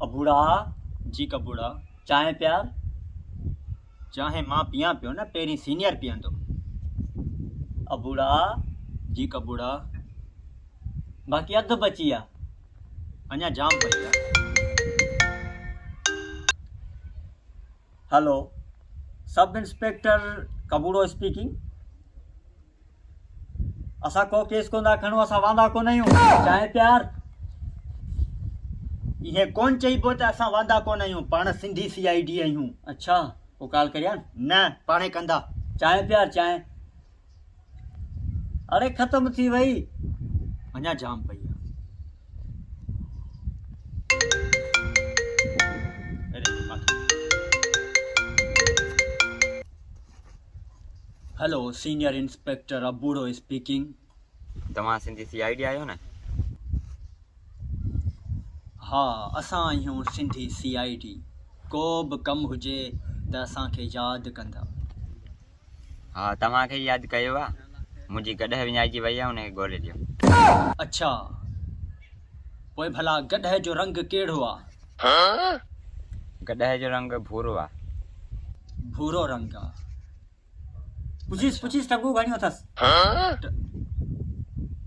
अबूड़ा जी कबूड़ा चाहे प्यार चाहे मां पिया पियो न पहिरीं सीनियर पीअंदो। अबूड़ा जी कबूड़ा बाक़ी अधु बची आहे, अञा जाम पई आहे। Hello, sub inspector कबूड़ो speaking. असां को केस कोन था खणूं, असां वांदा कोन आहियूं। चाहे प्यार इहे कोन चइबो त असां वांदा कोन आहियूं, पाण सिंधी CID आहियूं। अच्छा, पोइ कॉल करियां? न, पाणे कंदा। चाहे प्यार चाहे। अरे ख़त्म थी वई, अञा जाम पई आहे। Hello, senior inspector Abudo speaking. तव्हां सिंधी CID आहियो न? हाँ, असां आहियूं सिंधी CID। को बि कमु हुजे त असांखे यादि कंदा। हा, तव्हांखे यादि कयो आहे। मुंहिंजी गॾह विञाइजी वई आहे, हुनखे ॻोल्हे ॾियो। अच्छा, पोइ भला गॾह जो रंग कहिड़ो आहे? गॾह जो रंग भूरो आहे। भूरो रंग आहे। पुछीस टंगू घणियूं अथसि?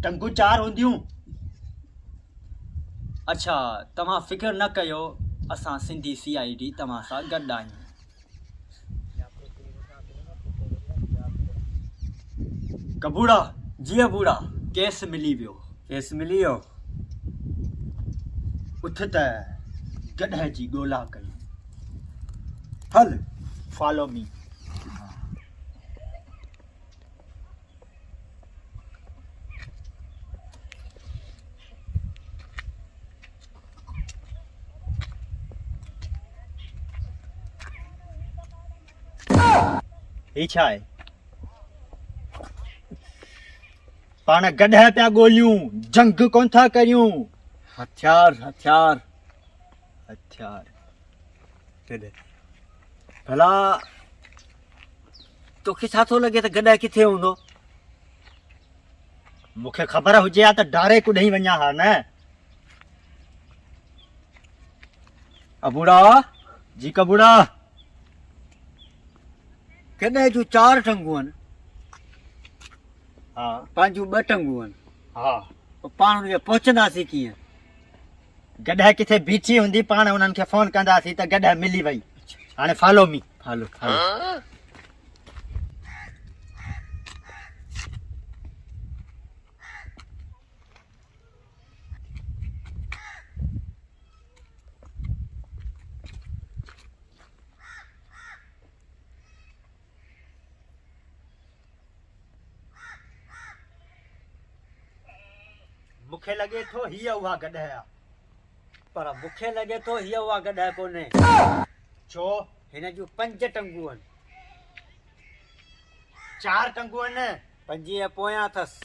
टंगू 4 हूंदियूं। अच्छा, तव्हां फिक्र न कयो, असां सिंधी CID तव्हां सां गॾु आहियूं। कबूड़ा जी अबूड़ा, केस मिली वियो। केस मिली वियो? उथ त गॾह जी ॻोल्हा कयूं। हल, फॉलो मी। ही छा आहे? पाण गॾह पिया ॻोल्हियूं, जंग कोन था करियूं। हथियार हथियार हथियार भला तोखे छा थो लॻे त गॾह किथे हूंदो? मूंखे ख़बर हुजे हा त डायरेक्ट ॾेई वञा हा न। अबूड़ा जी कबूड़ा, गॾह जूं 4 टंगूं आहिनि। हा, पंहिंजूं 2 टंगूं आहिनि। हा, पाण हुनखे पहुचंदासीं कीअं? गॾह किथे बीठी हूंदी, पाण उन्हनि खे फोन कंदासीं त गॾह मिली वई। हाणे फॉलो मी। फॉलो मूंखे लॻे थो हीअ उहा गॾह आहे, पर मूंखे लॻे थो हीअ उहा गॾह कोन्हे। छो? हिन जूं 5 टंगूं आहिनि। 4 टंगूं आहिनि, 5 पोयां अथसि।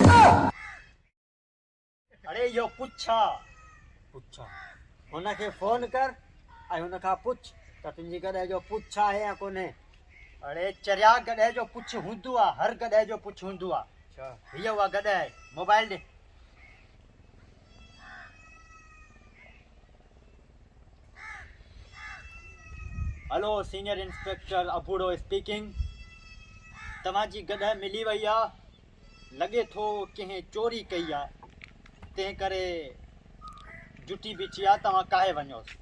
अरे इहो पुछा हुनखे फोन कर ऐं हुन खां पुछ त तुंहिंजी गॾह जो पुछ आहे या कोन्हे। अरे चरिया, गॾह जो पुछ हूंदो आहे, हर गॾह जो पुछ हूंदो आहे। हीअ उहा गॾह आहे। मोबाइल ॾे। Hello, senior inspector Abudo speaking. तव्हांजी गॾह मिली वई आहे। लॻे थो कंहिं चोरी कई आहे, तंहिं करे जुटी बीठी आहे। तव्हां काहे वञोसि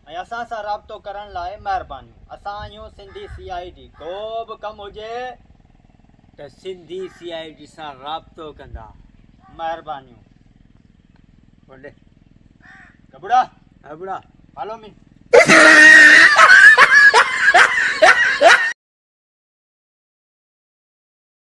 ऐं असां सां राब्तो करण लाइ महिरबानी। असां आहियूं सिंधी CID। को बि कमु हुजे त सिंधी CID सां राब्तो कंदा। महिरबानियूं। कबूड़ा फॉलो मी।